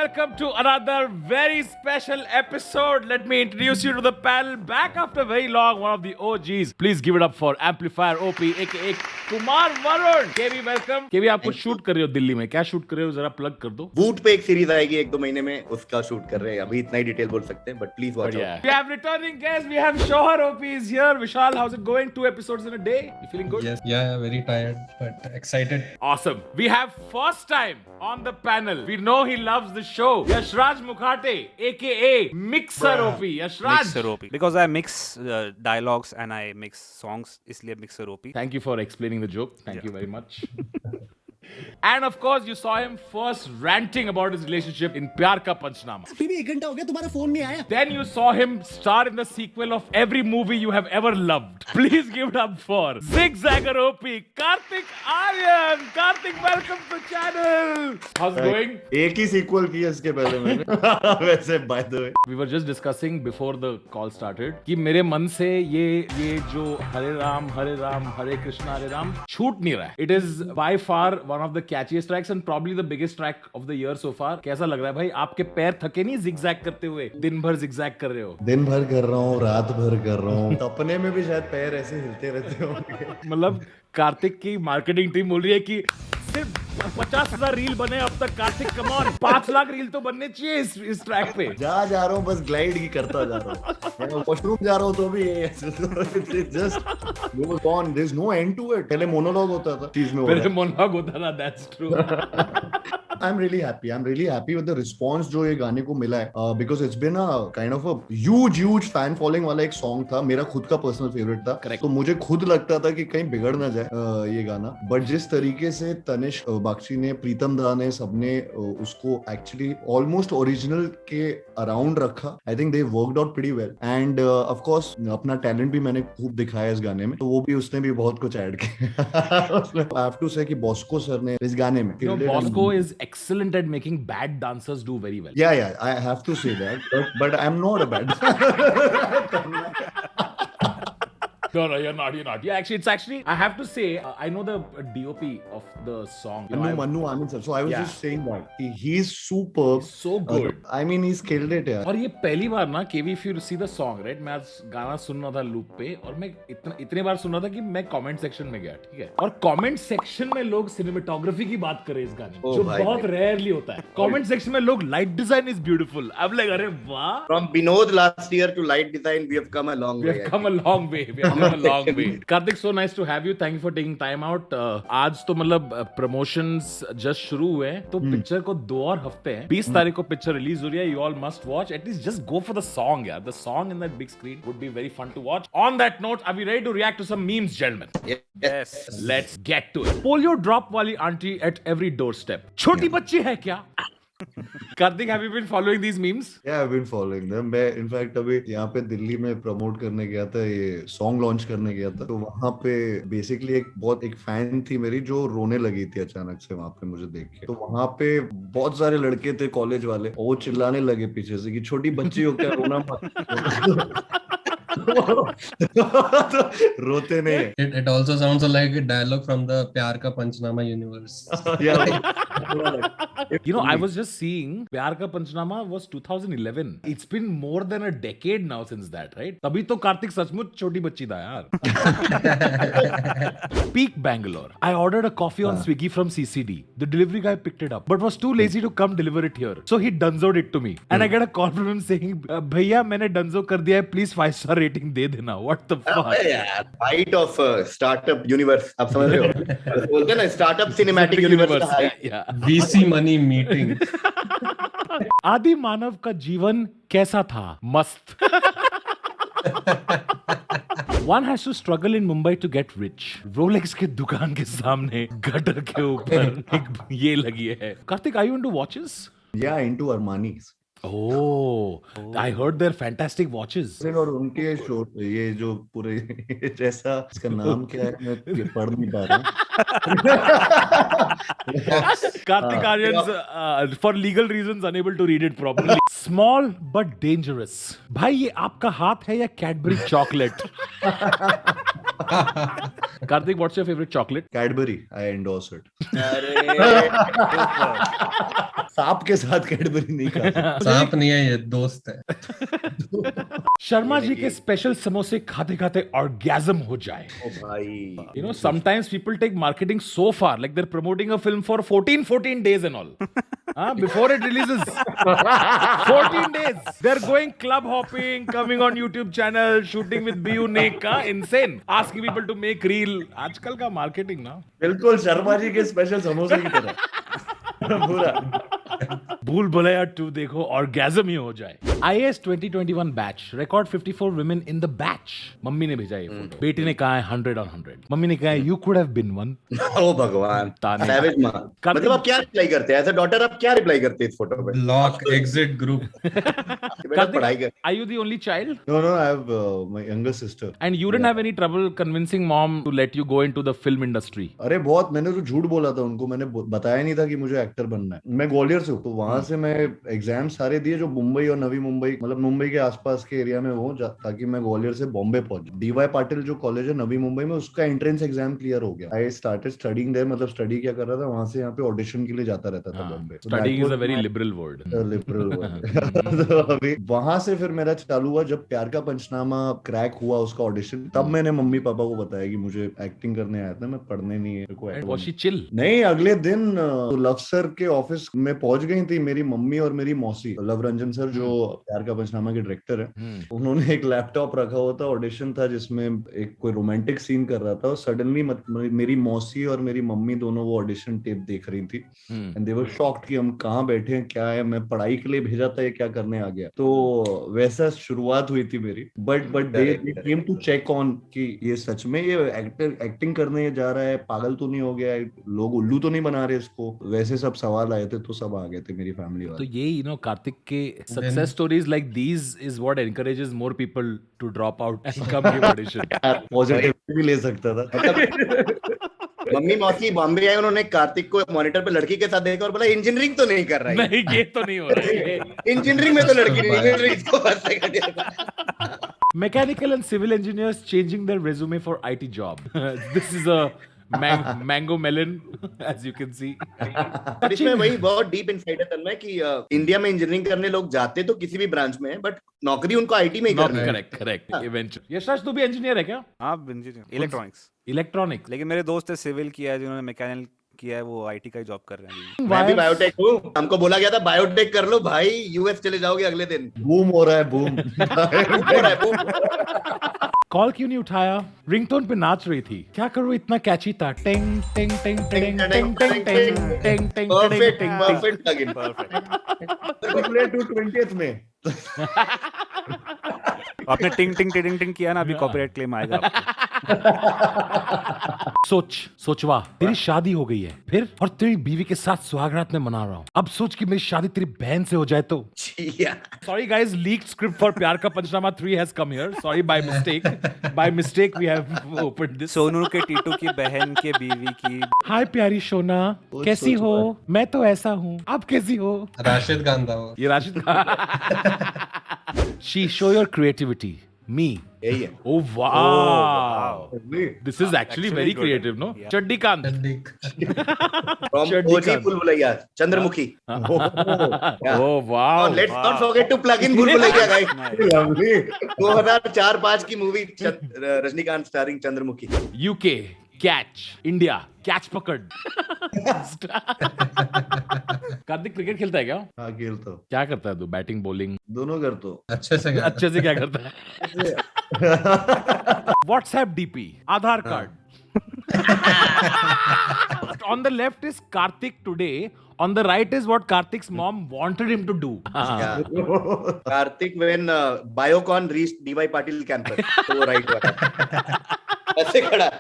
welcome to another very special episode. Let me introduce you to the panel. Back after very long, one of the OGs. Please give it up for Amplifier OP, aka Kumar Varun. KV welcome. केवी आप कुछ shoot कर रहे हो दिल्ली में? क्या shoot कर रहे हो? जरा प्लग कर दो. बूट पे एक सीरीज आएगी 1-2 महीने में, उसका शूट कर रहे हैं. अभी इतना ही डिटेल बोल सकते हैं, but please watch out. We have returning guests. We have Shohar OP is here. Vishal, how's it going? 2 episodes in a day. You feeling good? Yes, yeah, very tired but excited. Awesome. We have first time on the panel. We know he loves the show. Yashraj Mukhate, aka Mixer OP. Yashraj. Mixer OP. Because I mix dialogues and I mix songs, इसलिए Mixer OP. Thank you for explaining the joke. Thank you very much. And of course, you saw him first ranting about his relationship in Pyar Ka Panchnama. अभी भी 1 घंटा हो गया, तुम्हारा phone नहीं आया. Then you saw him star in the sequel of every movie you have ever loved. Please give it up for Zigzagger OP, Karthik Aryan. Karthik, welcome to channel. How's it going? एक ही sequel की है इसके पहले मैंने. वैसे by the way We were just discussing before the call started कि मेरे मन से ये जो हरे राम हरे कृष्णा हरे राम छूट नहीं रहा है. It is by far one of the catchiest tracks and probably the biggest track of the year so far. कैसा लग रहा है भाई? आपके पैर थके नहीं zigzag करते हुए? दिन भर zigzag कर रहे हो? दिन भर कर रहा हूँ, रात भर कर रहा हूँ. सपने में भी शायद पैर ऐसे हिलते रहते होंगे. मतलब कार्तिक की मार्केटिंग टीम बोल रही है कि सिर्फ 50,000 रील बने अब तक. Kartik come on, 5 lakh reel तो बनने चाहिए इस ट्रैक पे. जा रहा हूँ, बस ग्लाइड ही करता जा रहा हूँ. वॉशरूम जा रहा हूँ तो भी just goes on. There is no end to it. पहले मोनोलॉग होता था, चीज में पहले मोनोलॉग होता था. That's true. I'm really happy with the response जो ये गाने को मिला है, because it's been a kind of a huge fan following वाला एक song था. मेरा खुद का personal favorite था. Correct. तो मुझे खुद लगता था कि कहीं बिगड़ ना जाए ये गाना. बट जिस तरीके से तनिष्क बागची ने, प्रीतम दा ने, सबने उसको actually almost original के around रखा. I think they worked out pretty well. And of course अपना talent भी मैंने खूब दिखाया इस गाने में, तो वो भी उसने भी बहुत कुछ ऐड किया. I have to say कि बॉस्को सर ने इस गाने में, Bosco is excellent at making bad dancers do very well. Yeah, I have to say that, but I'm not a bad. No, you're not. Yeah, it's actually, I have to say, I know the DOP of the song. Manu Anand sir. So I was Yeah. just saying that he's superb. So good. I mean, he's killed it यार. और ये पहली बार ना केवी, if you see the song, right? मैं आज गाना सुन रहा था लूप पे और मैं इतने बार सुन रहा था कि मैं कमेंट सेक्शन में गया, ठीक है? और कमेंट सेक्शन में लोग सिनेमेटोग्राफी की बात कर रहे हैं इस गाने में, जो बहुत रेयरली होता है. कमेंट सेक्शन में लोग लाइट डिजाइन इज ब्यूटीफुल. अब लग अरे वाह. From Binod last year to light design, we have come a long way. We have come a long way. Karthik, so nice to have you. Thank you for taking time out. आज तो मतलब promotions just शुरू हुए हैं, तो picture को 2 और हफ्ते हैं. 20 तारीख को पिक्चर रिलीज हो रही है. You all must watch. At least just go for the song, यार. The song in that big screen would be very fun to watch. On that note, are we ready to react to some memes, gentlemen? Yes. Let's get to it. Polio drop वाली auntie at every doorstep. छोटी बच्ची है क्या? Karthik, have you been following these memes? Yeah, I've been following them. मैं in fact अभी यहाँ पे दिल्ली में प्रमोट करने गया था, ये सॉन्ग लॉन्च करने गया था, तो वहाँ पे बेसिकली एक फैन थी मेरी जो रोने लगी थी अचानक से वहाँ पे मुझे देख के. तो वहाँ पे बहुत सारे लड़के थे कॉलेज वाले, और वो चिल्लाने लगे पीछे से कि छोटी बच्ची हो क्या, रोना मत. रोते नहीं. It also sounds like a dialogue from the Pyar Ka Panchnama universe. You know, I was just seeing Pyar Ka Panchnama was 2011. It's been more than a decade now since that, right? तभी तो कार्तिक सचमुच छोटी बच्ची था यार. Peak Bangalore. I ordered a coffee on Swiggy from CCD. The delivery guy picked it up, but was too lazy to come deliver it here. So he dunzoed it to me. And I get a call from him saying, भैया मैंने dunzo कर दिया है, please 5-star rating दे देना. What the fuck? Height of startup universe. आप समझ रहे हो? बोलते हैं ना startup cinematic universe. Yeah. VC money meeting. आदि मानव का जीवन कैसा था? मस्त. One has to struggle in Mumbai to get rich. Rolex के दुकान के सामने गटर के ऊपर एक ये लगी है. Karthik, are you into watches? Yeah, into Armani's. Oh, I heard they're fantastic watches. और उनके शो ये जो पूरे जैसा, इसका नाम क्या है मैं पढ़ नहीं पा रहा. Karthik Aryan's for legal reasons unable to read it properly. Small but dangerous. भाई ये आपका हाथ है या Cadbury chocolate? Karthik, what's your favorite chocolate? Cadbury, I endorse it. सांप के साथ कैडबरी नहीं खा सकता। सांप नहीं है, ये दोस्त है। शर्मा जी के स्पेशल समोसे खाते खाते ऑर्गेज्म हो जाए. ओ भाई, You know, sometimes people take marketing so far, like they're promoting a film for 14 days and all. Before it releases. 14 days. They're going club hopping, coming on YouTube channel, shooting with BU Nick. Insane. Asking people to make reel. आजकल का marketing ना. बिल्कुल शर्मा जी के special समोसे की तरह पूरा। भूल भुलैया 2 देखो ऑर्गेज्म ही हो जाए. IAS 2021 batch record 54 women in the batch. Mummy ने भेजा ये फोटो. बेटी ने कहा है 100 on 100. मम्मी ने कहा है you could have been one. ओ भगवान, ताने। सैवेज माँ। मतलब आप क्या रिप्लाई करते हैं एज अ डॉटर, आप क्या रिप्लाई करते हैं इस फोटो पे? Lock exit group. बेटा पढ़ाई कर। Are you the only child? No, I have my younger sister. And you didn't have any trouble convincing mom to let you go into the film industry? अरे बहुत, मैंने तो झूठ बोला था उनको, मैंने बताया नहीं था कि मुझे एक्टर बनना है। मैं ग्वालियर से हूँ, तो वहां से मैं एग्जाम सारे दिए जो मुंबई और नवी मुंबई, मतलब मुंबई के आसपास के एरिया में हो, ताकि मैं ग्वालियर से बॉम्बे पहुंच। DY पाटिल जो कॉलेज है नवी मुंबई में, उसका एंट्रेंस एग्जाम क्लियर हो गया। आई स्टार्टेड स्टडीइंग देयर, मतलब स्टडी क्या कर रहा था वहां से यहाँ पे ऑडिशन के लिए जाता रहता था Bombay. Studying is a very liberal word. Liberal तो अभी वहां से फिर मेरा चालू हुआ जब प्यार का पंचनामा क्रैक हुआ उसका ऑडिशन, तब मैंने मम्मी पापा को बताया कि मुझे एक्टिंग करने आया था, मैं पढ़ने नहीं है को And was she chill? नहीं। अगले दिन लव सर के ऑफिस में पहुंच गई थी मेरी मम्मी और मेरी मौसी। लव रंजन सर जो प्यार का पंचनामा के डायरेक्टर है, उन्होंने एक लैपटॉप रखा हुआ था, ऑडिशन था जिसमें एक कोई रोमांटिक सीन कर रहा था, और सडनली मेरी मौसी और मेरी मम्मी दोनों वो ऑडिशन टेप देख रही थी एंड दे वर शॉक्ड कि हम कहाँ बैठे हैं, क्या है, मैं पढ़ाई के लिए भेजा था, ये क्या करने आ गया। तो वैसा शुरुआत हुई थी मेरी। But they came to check on कि ये सच में ये एक्टिंग करने जा रहा है, पागल तो नहीं हो गया है, लोग उल्लू तो नहीं बना रहे इसको, वैसे सब सवाल आए थे, तो सब आ गए थे मेरी फैमिली तो वाले। ये कार्तिक के success stories like these is what encourages more people to drop out and come give audition. Positive भी ले सकता था। मम्मी मौसी बॉम्बे आए, उन्होंने कार्तिक को मॉनिटर पे लड़की के साथ देखा और बोला इंजीनियरिंग तो नहीं कर रहा है, नहीं ये तो नहीं हो रहा है. इंजीनियरिंग में तो लड़की नहीं, इंजीनियरिंग इसको बस से कर दिया। Mechanical and civil engineers changing their resume for IT job. This is a mango melon, as you can see. और इसमें वही बहुत डीप इनसाइट है तन्मय कि इंडिया में इंजीनियरिंग करने लोग जाते तो किसी भी ब्रांच में है, बट नौकरी उनको आईटी में ही करनी है। Correct. Eventually. यशराज तू भी इंजीनियर है क्या? हाँ, इंजीनियर इलेक्ट्रॉनिक्स। इलेक्ट्रॉनिक्स. लेकिन मेरे दोस्त ने सिविल किया है, जिन्होंने मैकेनिकल किया है, वो आईटी का ही जॉब कर रहे हैं। मैं भी बायोटेक हूँ, हमको बोला गया था बायोटेक कर लो भाई, यूएस चले जाओगे अगले दिन। बूम हो रहा है, बूम। हो रहा है, boom। कॉल क्यों नहीं उठाया? रिंगटोन पे नाच रही थी. क्या करूँ, इतना कैची था. टिंग टिंग टिंग टिंग टिंग टिंग टिंग टिंग टिंग परफेक्ट टिंग. परफेक्ट लगिन। Particular to 20th में। आपने टिंग टिंग टिंग टिंग किया ना, अभी कॉपीराइट क्लेम आएगा आपको। सोचवा तेरी शादी हो गई है फिर, और तेरी बीवी के साथ सुहागरात में मना रहा हूँ. अब सोच कि मेरी शादी तेरी बहन से हो जाए तो. Sorry guys, leaked script for प्यार का पंचनामा 3 has come here. Sorry, by mistake we have opened this. Sonu के टीटू की बहन के बीवी की। हाय प्यारी सोना, कैसी हो? मैं तो ऐसा हूँ, आप कैसी हो? राशिद खान था वो। ये Rashid Khan. She show your creativity. Me. यही है। Oh wow. This is actually Actually very good. creative, no? Yeah. चड्डी कांत. From चड्डी OG कांत. भूल भुलैया, चंद्रमुखी। Oh wow. और let's not forget to plug in भूल भुलैया guys। Lovely। 2004-5 की movie Rajinikanth starring Chandramukhi. UK, catch. India, catch पकड़. Kartik cricket खेलता है क्या? हाँ खेलता हूँ, क्या करता है तू? Batting, bowling? दोनों करता हूँ। अच्छे से गया। अच्छे से क्या करता है? WhatsApp DP, Aadhaar card. On the left is Karthik today. On the right is what Karthik's mom wanted him to do. Kartik when Biocon reached DY Patil campus, तो वो राइट हुआ। ऐसे खड़ा।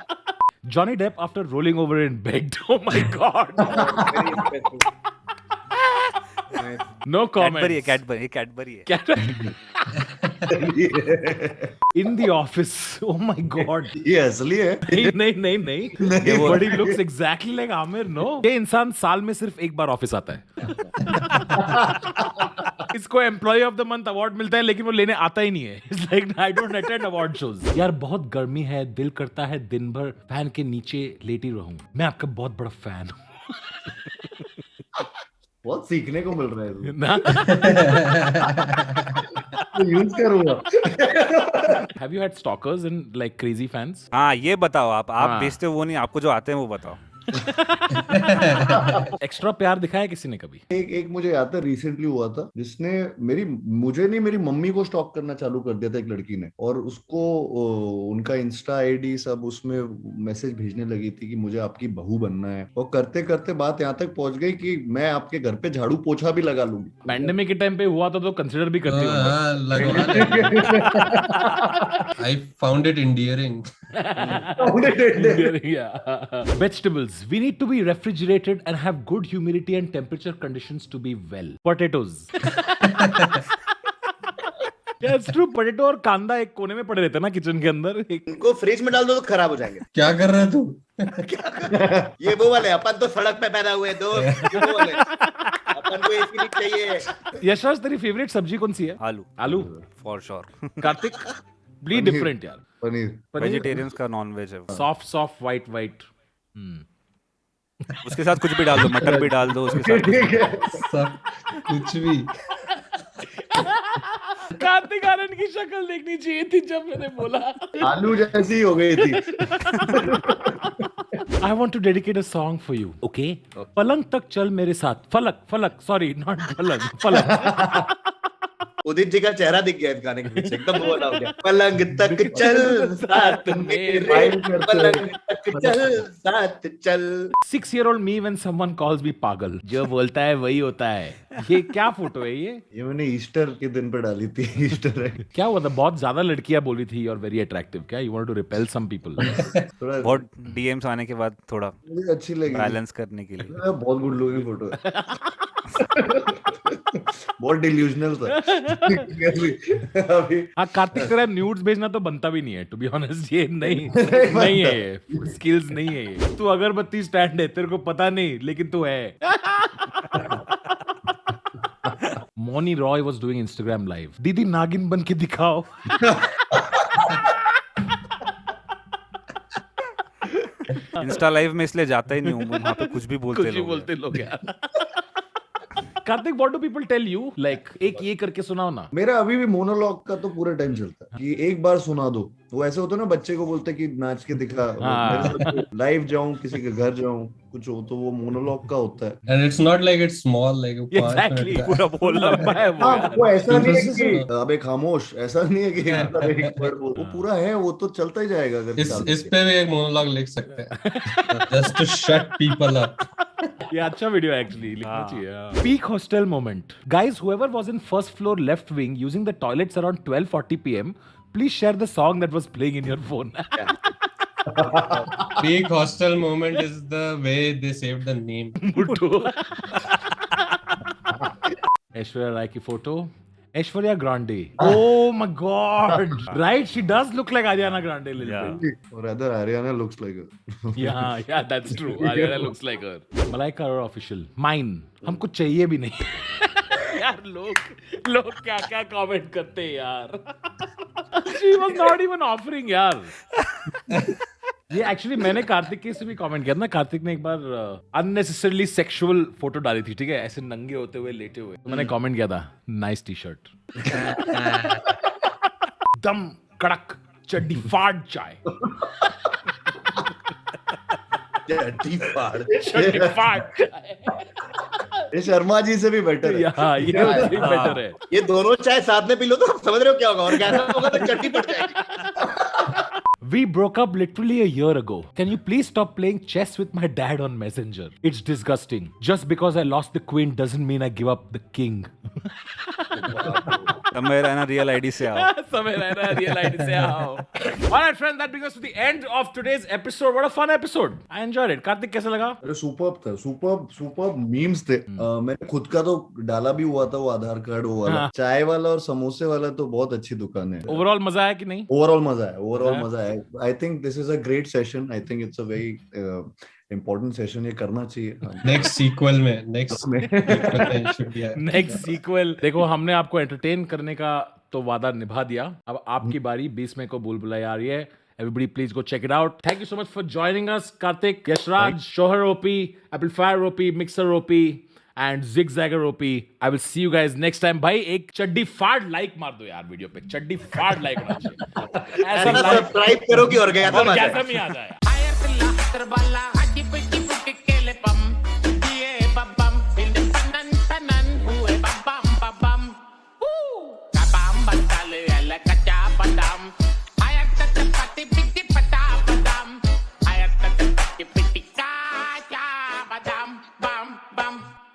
Johnny Depp after rolling over in bed. Oh my god. Very impressive। No comment. Cadbury है। In the office. Oh my god. ये असली है। नहीं. But he looks exactly like Amir, no? ये इंसान साल में सिर्फ एक बार ऑफिस आता है. इसको employee of the month award मिलता है, लेकिन वो लेने आता ही नहीं है. It's like I don't attend award shows. यार बहुत गर्मी है, दिल करता है दिन भर फैन के नीचे लेटी रहूं. मैं आपका बहुत बड़ा फैन हूँ. बहुत सीखने को मिल रहा है तू। ना तो यूज करूंगा। Have you had stalkers and like crazy fans? हाँ ये बताओ आप हाँ। बेचते हो वो नहीं, आपको जो आते हैं वो बताओ। एक्स्ट्रा प्यार दिखाया किसी ने कभी? एक मुझे याद है रिसेंटली हुआ था जिसने मुझे नहीं मेरी मम्मी को स्टॉक करना चालू कर दिया था एक लड़की ने, और उसको उनका इंस्टा आईडी सब उसमें मैसेज भेजने लगी थी कि मुझे आपकी बहू बनना है, और करते करते बात यहाँ तक पहुंच गई कि मैं आपके घर पे झाड़ू पोछा भी लगा लूंगी। पैंडेमिक के टाइम पे हुआ था तो कंसीडर भी करती हूँ। हाँ, लगवा I found it endearing. Vegetables. We need to be refrigerated and have good humidity and temperature conditions to be well. Potatoes. Yeah, it's true. Potato और कांदा एक कोने में पड़े रहते हैं ना किचन के अंदर। इनको फ्रिज में डाल दो तो खराब हो जाएंगे। क्या कर रहा है तू? ये वो वाले अपन तो सड़क पे पैदा हुए दोस्त, ये वो वाले अपन को एसी नहीं चाहिए। यशराज तेरी फेवरेट सब्जी कौन सी है? आलू आलू। For sure. कार्तिक बी पनीर। डिफरेंट यार। पनीर। वेजिटेरियंस का नॉन वेज है। Soft white. उसके साथ कुछ भी डाल दो, मटर भी डाल दो उसके साथ। सब कुछ भी। कार्तिक आनंद की शक्ल देखनी चाहिए थी जब मैंने बोला। आलू जैसी ही हो गई थी। I want to dedicate a song for you, okay? पलंग तक चल मेरे साथ, फलक, sorry, not पलंग, फलक। उदित जी का चेहरा दिख गया इस गाने के पीछे, एकदम वो वाला हो गया। पलंग तक चल साथ मेरे, पलंग तक चल साथ चल। 6-year-old me when someone calls me पागल, जो बोलता है वही होता है। ये क्या फोटो है ये? ये मैंने ईस्टर के दिन पे डाली थी। ईस्टर है। क्या हुआ था? बहुत ज्यादा लड़कियां बोली थी यू आर वेरी अट्रैक्टिव। क्या you want to repel some people? थोड़ा बहुत डीएम्स आने के बाद थोड़ा मुझे अच्छी लगी। बैलेंस करने के लिए। बहुत गुड लुकिंग फोटो है। बहुत डिल्यूजनल था। अभी हाँ कार्तिक तेरा न्यूड्स भेजना तो बनता भी नहीं है टू बी ऑनेस्ट। ये नहीं है, ये स्किल्स नहीं है ये। तू अगरबत्ती स्टैंड है, तेरे को पता नहीं लेकिन तू है। Mouni Roy was doing Instagram live. दीदी नागिन बन के दिखाओ। इंस्टा लाइव में इसलिए जाता ही नहीं हूँ, वहाँ पे कुछ भी बोलते कुछ ही लोग हैं। बोलते लोग यार। Kartik what do people tell you? Like एक ये करके सुनाओ ना। मेरा अभी भी मोनोलॉग का तो पूरा टाइम चलता है कि एक बार सुना दो। वो ऐसे होता है ना, बच्चे को बोलते कि नाच के दिखा। हाँ। लाइव जाऊं, किसी के घर जाऊं, कुछ हो तो वो मोनोलॉग का होता है। And it's not like it's small, like 5 exactly minutes. पूरा बोलना लंबा है वो हाँ, यार। वो ऐसा नहीं है This कि is- अबे खामोश, ऐसा नहीं है कि मतलब एक word बोल। वो पूरा है, वो तो चलता ही जाएगा अगर इस पे भी एक मोनोलॉग लिख सकते हैं। Just to shut people up. ये अच्छा वीडियो है एक्चुअली, लिखना चाहिए। Peak hostel moment. Guys, whoever was in first floor left wing using the toilets around 12:40 p.m. please share the song that was playing in your phone. Peak hostel moment is the way they saved the name. Aishwarya Rai की photo. Aishwarya Grande. Oh my God! Right, she does look like Ariana Grande a little Yeah. bit. Or rather, Ariana looks like her. Yeah, that's true. Ariana looks like her. Malaika Arora official. Mine. हमको चाहिए भी नहीं। यार लोग क्या comment करते हैं यार। She was not even offering यार। ये एक्चुअली मैंने कार्तिक के से भी कमेंट किया था ना। कार्तिक ने एक बार अननेसेसरली सेक्सुअल फोटो डाली थी, ठीक है, ऐसे नंगे होते हुए लेटे हुए। तो मैंने कमेंट किया था नाइस टी शर्ट। दम कड़क चड्डी फाड़ चाय। चड्डी फाड़। चड्डी फाड़ चाय। ये शर्मा जी से भी बेटर है। हाँ, ये बेटर है। ये दोनों चाय साथ में पी लो तो समझ रहे हो क्या होगा, और क्या होगा तो चड्डी फट जाएगी। We broke up literally a year ago. Can you please stop playing chess with my dad on Messenger? It's disgusting. Just because I lost the queen doesn't mean I give up the king. समय रहना real ID से आओ। समय रहना real ID से आओ। Alright friends, that brings us to the end of today's episode. What a fun episode. I enjoyed it. Kartik कैसा लगा? अरे सुपर्ब था, सुपर्ब मीम्स थे। मैंने खुद का तो डाला भी हुआ था, वो आधार कार्ड वो वाला। हाँ। चाय वाला और समोसे वाला तो बहुत अच्छी दुकान है। Overall मजा आया कि नहीं? ओवरऑल मजा है। I think this is a great session. I think it's a very important session. ये करना चाहिए। Next sequel में should be नेक्स्ट सीक्वल। देखो, हमने आपको एंटरटेन करने का तो वादा निभा दिया। अब आपकी बारी। 20 मई को बुलबुला आ रही है। Everybody please go check it out. Thank you so much for joining us, Karthik, Yashraj, Shohar OP, Amplifier OP, Mixer OP, and Zigzagger OP. I will see you guys next time. भाई एक चड्डी फाड़ like मार दो यार video पे, चड्डी फाड़ लाइक होना चाहिए। ऐसा सब्सक्राइब करो कि और क्या और कैसा भी आ जाए।